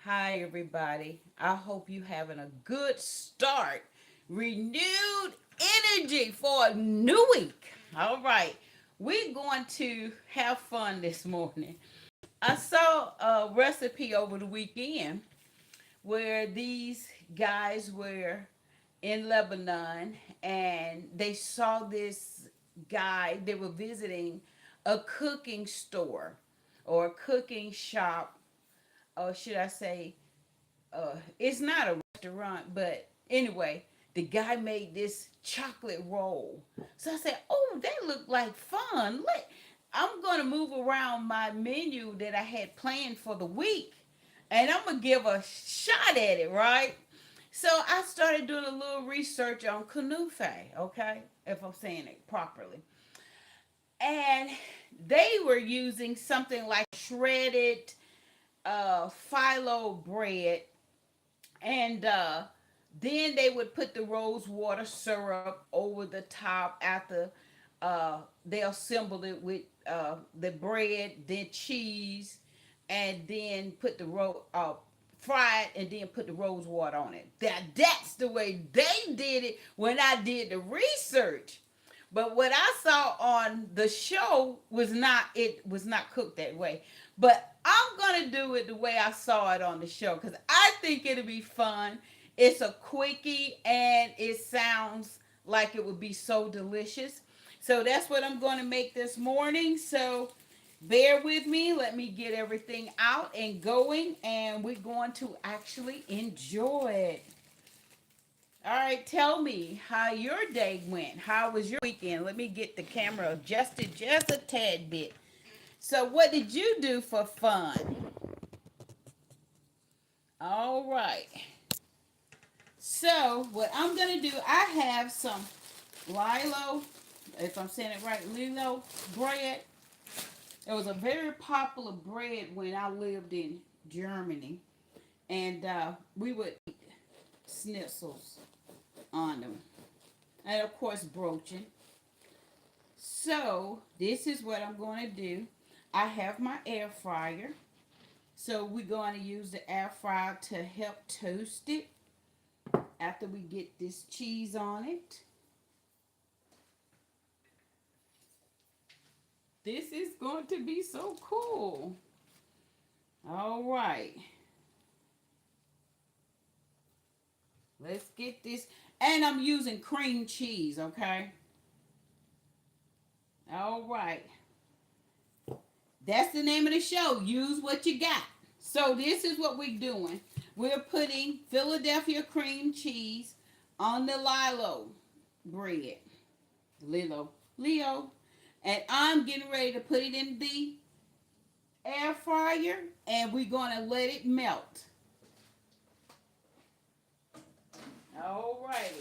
Hi, everybody. I hope you having a good start. Renewed energy for a new week. All right. We're going to have fun this morning. I saw a recipe over the weekend where these guys were in Lebanon and they saw this guy. They were visiting a cooking store or a cooking shop, or should I say, it's not a restaurant, but anyway, the guy made this chocolate roll. So I said, "Oh, that looked like fun. I'm gonna move around my menu that I had planned for the week, and I'm gonna give a shot at it, right?" So I started doing a little research on kanafeh, okay, if I'm saying it properly, and they were using something like shredded phyllo bread, and then they would put the rose water syrup over the top after they assembled it with the bread, then cheese, and then put the fry it, and then put the rose water on it. That's the way they did it when I did the research. But what I saw on the show was not, it was not cooked that way. But I'm gonna do it the way I saw it on the show because I think it'll be fun. It's a quickie and it sounds like it would be so delicious. So that's what I'm going to make this morning. So bear with me. Let me get everything out and going, and we're going to actually enjoy it. All right, tell me how your day went. How was your weekend? Let me get the camera adjusted just a tad bit. So, what did you do for fun? All right. So, what I'm going to do, I have some Lilo, if I'm saying it right, Lilo bread. It was a very popular bread when I lived in Germany. And we would eat schnitzels on them. And of course, broaching. So, this is what I'm going to do. I have my air fryer. So, we're going to use the air fryer to help toast it after we get this cheese on it. This is going to be so cool. All right. Let's get this. And I'm using cream cheese, okay? All right. That's the name of the show. Use what you got. So this is what we're doing. We're putting Philadelphia cream cheese on the Lilo bread. Lilo. Leo. And I'm getting ready to put it in the air fryer and we're going to let it melt. All righty.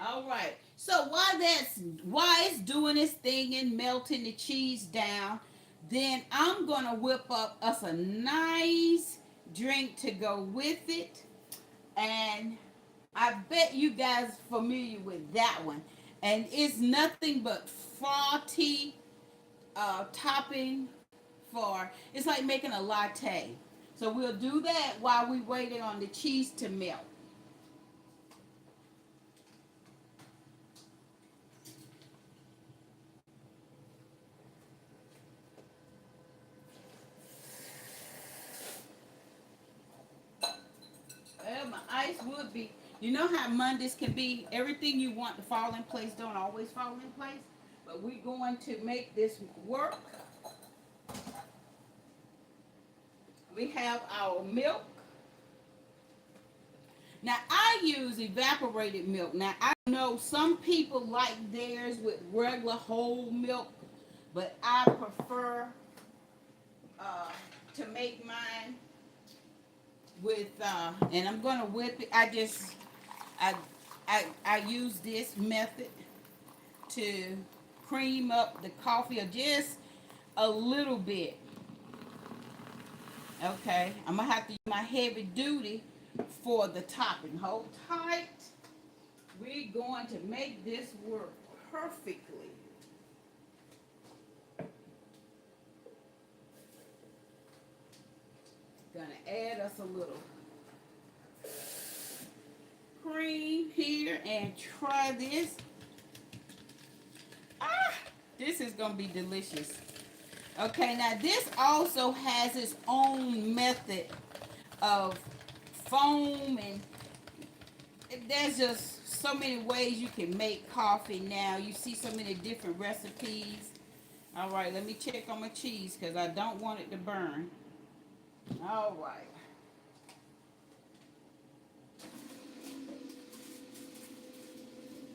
All right. So while it's doing its thing and melting the cheese down, then I'm gonna whip up us a nice drink to go with it, and I bet you guys familiar with that one. And it's nothing but frothy topping for. It's like making a latte. So we'll do that while we waiting on the cheese to melt. Well, my ice would be. You know how Mondays can be. Everything you want to fall in place don't always fall in place. But we're going to make this work. We have our milk. Now I use evaporated milk. Now I know some people like theirs with regular whole milk, but I prefer uh, to make mine with. And I'm gonna whip it. I I use this method to cream up the coffee or just a little bit. Okay, I'm gonna have to use my heavy duty for the topping. Hold tight. We're going to make this work perfectly. Gonna add us a little cream here and try this. Ah, this is gonna be delicious. Okay, now this also has its own method of foam, and there's just so many ways you can make coffee now. You see so many different recipes. All right, let me check on my cheese because I don't want it to burn. All right.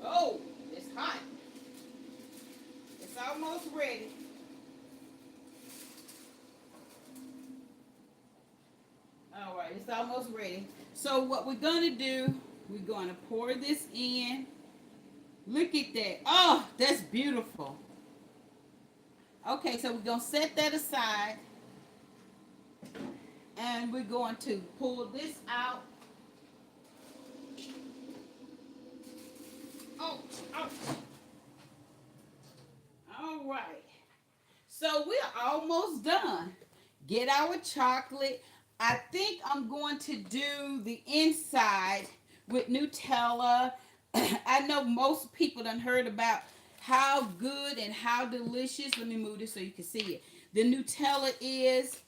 Oh, it's hot. It's almost ready. All right, it's almost ready. So what we're gonna do, we're gonna pour this in. Look at that. Oh, that's beautiful. Okay, so we're gonna set that aside, and we're going to pull this out. Oh, oh. All right. So we're almost done. Get our chocolate. I think I'm going to do the inside with Nutella. I know most people done heard about how good and how delicious. Let me move this so you can see it. The Nutella is.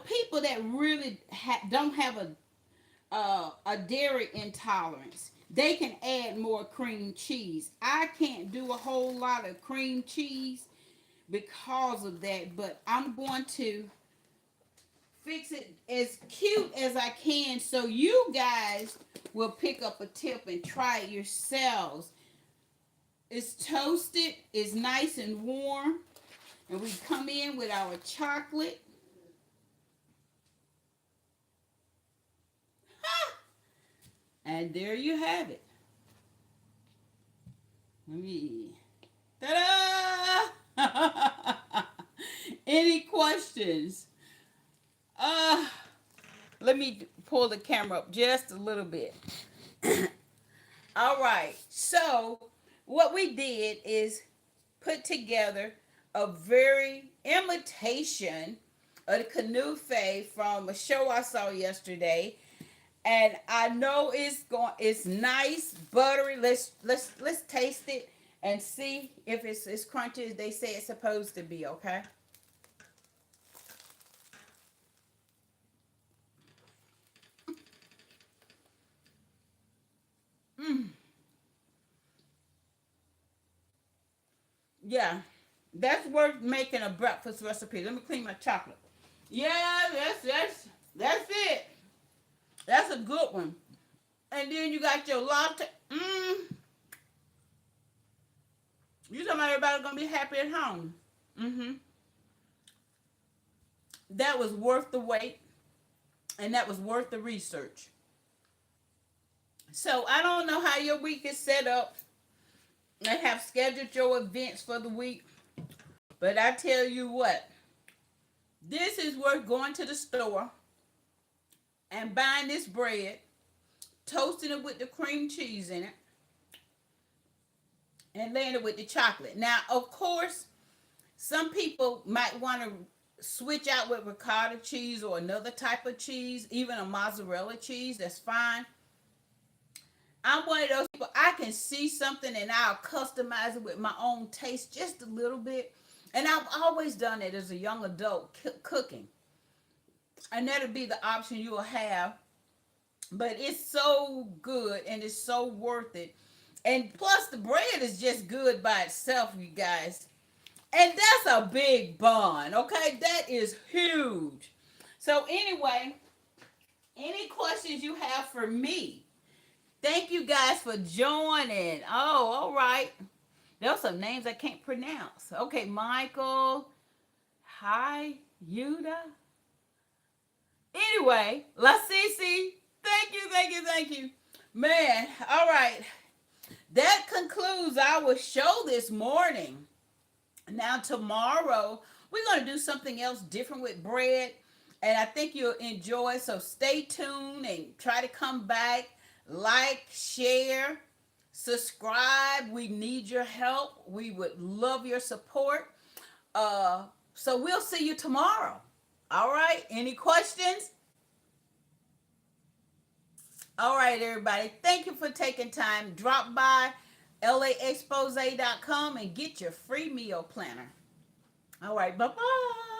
People that really don't have a dairy intolerance, they can add more cream cheese. I can't do a whole lot of cream cheese because of that, but I'm going to fix it as cute as I can so you guys will pick up a tip and try it yourselves. It's toasted, it's nice and warm, and we come in with our chocolate. And there you have it. Let me. Ta-da! Any questions? Uh, Let me pull the camera up just a little bit. All right. So what we did is put together a very imitation of the kanafeh from a show I saw yesterday, and I know it's nice, buttery. Let's taste it and see if it's as crunchy as they say it's supposed to be. Okay. Mm, yeah, that's worth making a breakfast recipe. Let me clean my chocolate. Yeah, that's it. That's a good one. And then you got your latte. You talking about everybody gonna be happy at home. Mm-hmm. That was worth the wait, and that was worth the research. So I don't know how your week is set up and have scheduled your events for the week, but I tell you what, this is worth going to the store and buying this bread, toasting it with the cream cheese in it, and laying it with the chocolate. Now, of course, some people might want to switch out with ricotta cheese or another type of cheese, even a mozzarella cheese. That's fine. I'm one of those people, I can see something and I'll customize it with my own taste just a little bit. And I've always done it as a young adult cooking. And that'll be the option you'll have. But it's so good and it's so worth it. And plus, the bread is just good by itself, you guys. And that's a big bun, okay? That is huge. So, anyway, any questions you have for me? Thank you guys for joining. Oh, all right. There's some names I can't pronounce. Okay, Michael. Hi, Yuda. Anyway, La Cece. Thank you. Man, all right. That concludes our show this morning. Now, tomorrow, we're going to do something else different with bread. And I think you'll enjoy. So stay tuned and try to come back, like, share, subscribe. We need your help. We would love your support. So we'll see you tomorrow. All right. Any questions? All right, everybody. Thank you for taking time. Drop by laexpose.com and get your free meal planner. All right. Bye bye.